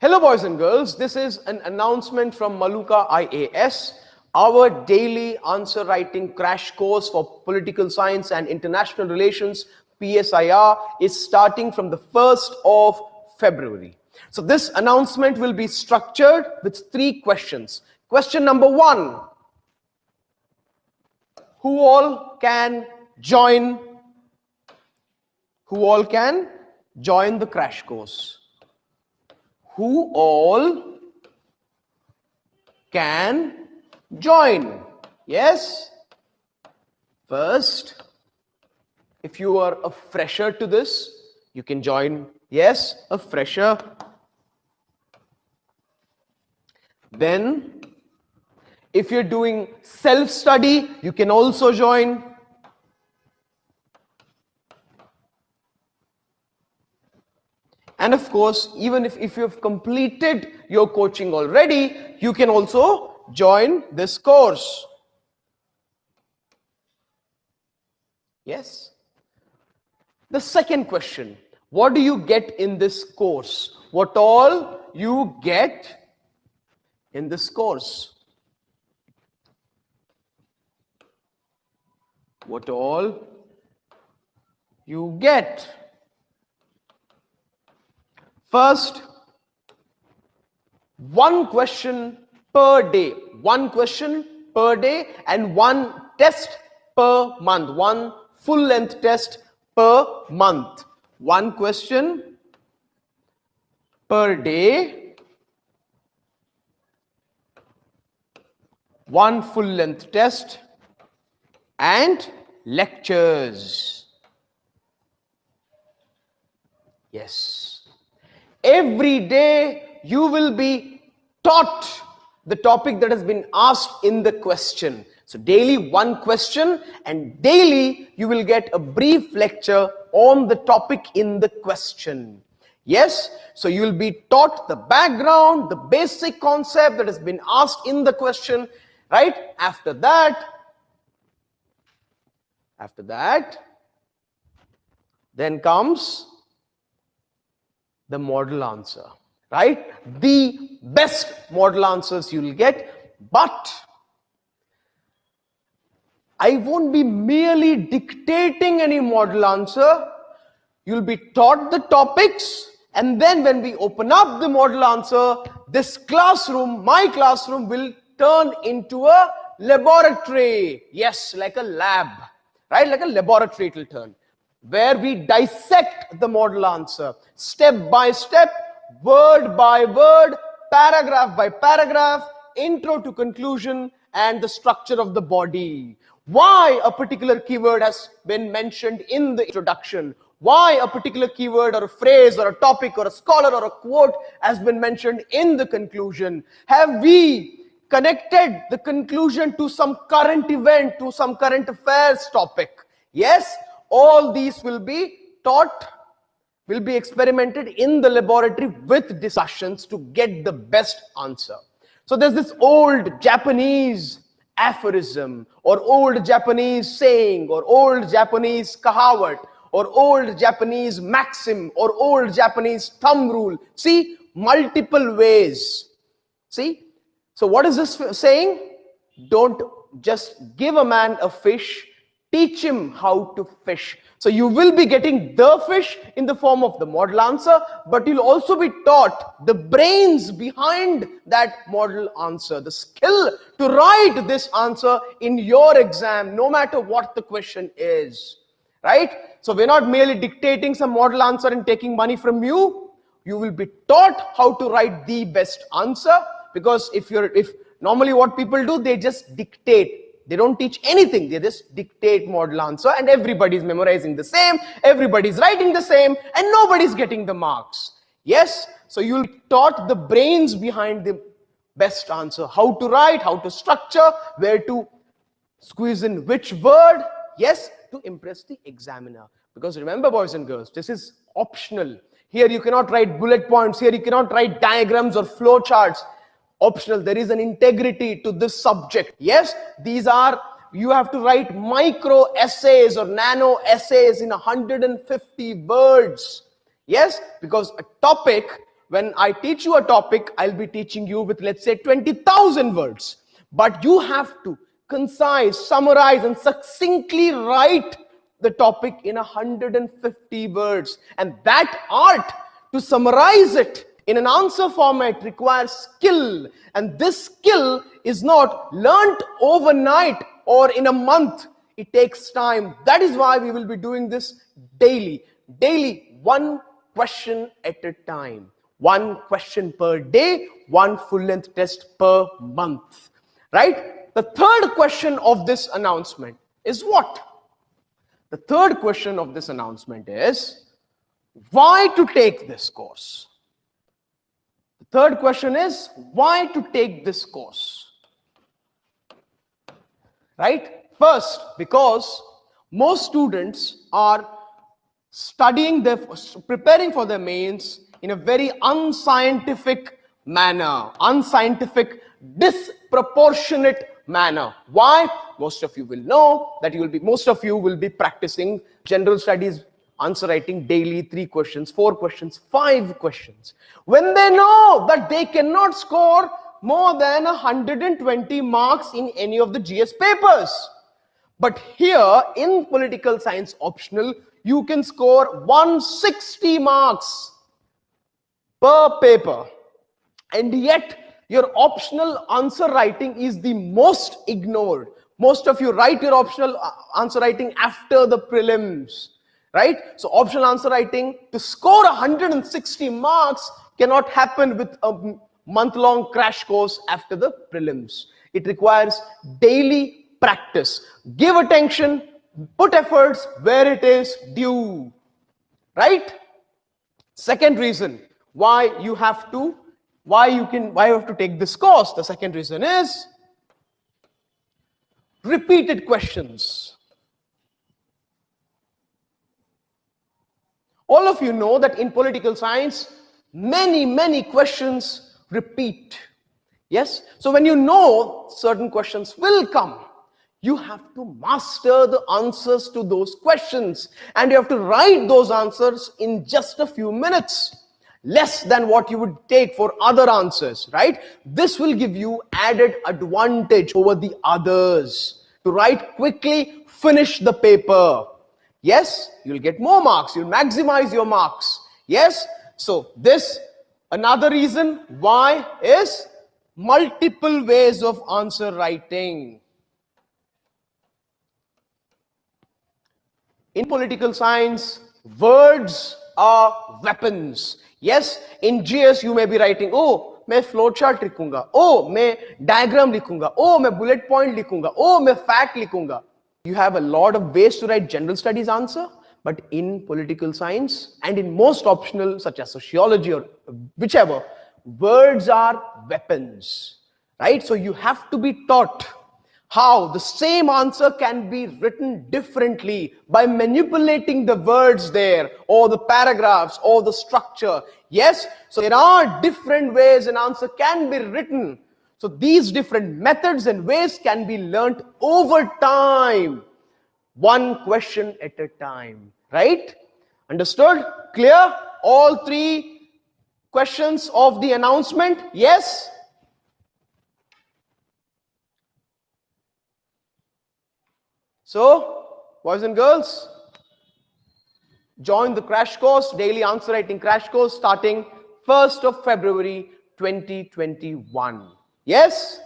Hello boys and girls, this is an announcement from MALUKA IAS. Our daily answer writing crash course for political science and international relations, PSIR, is starting from the 1st of February. So this announcement will be structured with 3 questions. Question number 1, who all can join the crash course? Who all can join? Yes. First, if you are a fresher to this, you can join. Yes, a fresher. Then, if you're doing self-study, you can also join. And of course, even if you have completed your coaching already, you can also join this course. Yes. The second question, what do you get in this course? What all you get in this course? What all you get? First, 1 question per day. 1 question per day and 1 test per month. 1 full-length test per month. 1 question per day, 1 full-length test and lectures. Yes. Every day you will be taught the topic that has been asked in the question. So daily 1 question and daily you will get a brief lecture on the topic in the question. Yes, so you will be taught the background, the basic concept that has been asked in the question, right? After that, then comes the model answer, right? The best model answers you will get, but I won't be merely dictating any model answer. You'll be taught the topics, and then when we open up the model answer, this classroom, my classroom, will turn into a laboratory. Yes, like a lab, right? Like a laboratory it will turn, where we dissect the model answer step by step, word by word, paragraph by paragraph, intro to conclusion, and the structure of the body. Why a particular keyword has been mentioned in the introduction, why a particular keyword or a phrase or a topic or a scholar or a quote has been mentioned in the conclusion. Have we connected the conclusion to some current event, to some current affairs topic? Yes. All these will be taught, will be experimented in the laboratory with discussions to get the best answer. So there's this old Japanese aphorism or old Japanese saying or old Japanese kahawat or old Japanese maxim or old Japanese thumb rule. See, multiple ways. See, so what is this saying? Don't just give a man a fish, teach him how to fish. So you will be getting the fish in the form of the model answer, but you'll also be taught the brains behind that model answer, the skill to write this answer in your exam, no matter what the question is, right? So we're not merely dictating some model answer and taking money from you. You will be taught how to write the best answer, because if normally what people do, they just dictate. They don't teach anything. They just dictate model answer and everybody's memorizing the same, everybody's writing the same, and nobody's getting the marks. Yes, so you'll be taught the brains behind the best answer, how to write, how to structure, where to squeeze in which word, yes, to impress the examiner. Because remember, boys and girls, this is optional. Here you cannot write bullet points, here you cannot write diagrams or flow charts. Optional. There is an integrity to this subject. Yes, you have to write micro essays or nano essays in 150 words. Yes, because a topic when I teach you a topic, I'll be teaching you with, let's say, 20,000 words. But you have to concise, summarize, and succinctly write the topic in 150 words. And that art to summarize it in an answer format requires skill. And this skill is not learnt overnight or in a month. It takes time. That is why we will be doing this daily. Daily, one question at a time. One question per day, one full-length test per month. Right? The third question of this announcement is what? The third question of this announcement is, why to take this course? The third question is, why to take this course? Right? First, because most students are preparing for their mains in a very unscientific manner, unscientific, disproportionate manner. Why? Most of you will know that most of you will be practicing general studies answer writing daily, 3 questions, 4 questions, 5 questions. When they know that they cannot score more than 120 marks in any of the GS papers. But here in political science optional, you can score 160 marks per paper. And yet your optional answer writing is the most ignored. Most of you write your optional answer writing after the prelims. Right? So optional answer writing, to score 160 marks cannot happen with a month-long crash course after the prelims. It requires daily practice. Give attention, put efforts where it is due. Right? Second reason why you have to take this course. The second reason is repeated questions. All of you know that in political science, many questions repeat. Yes? So when you know certain questions will come, you have to master the answers to those questions. And you have to write those answers in just a few minutes. Less than what you would take for other answers, right? This will give you added advantage over the others. To write quickly, finish the paper. Yes, you'll get more marks. You'll maximize your marks. Yes, so this, another reason why is multiple ways of answer writing. In political science, words are weapons. Yes, in GS you may be writing, oh, मैं flow chart लिखूंगा, oh, मैं diagram लिखूंगा, oh, मैं bullet point लिखूंगा, oh, मैं fact लिखूंगा. You have a lot of ways to write general studies answer, but in political science and in most optional such as sociology or whichever, words are weapons, right? So you have to be taught how the same answer can be written differently by manipulating the words there or the paragraphs or the structure. Yes, so there are different ways an answer can be written. So these different methods and ways can be learnt over time, one question at a time, right? Understood? Clear? All 3 questions of the announcement? Yes? So, boys and girls, join the crash course, daily answer writing crash course starting 1st of February 2021. Yes?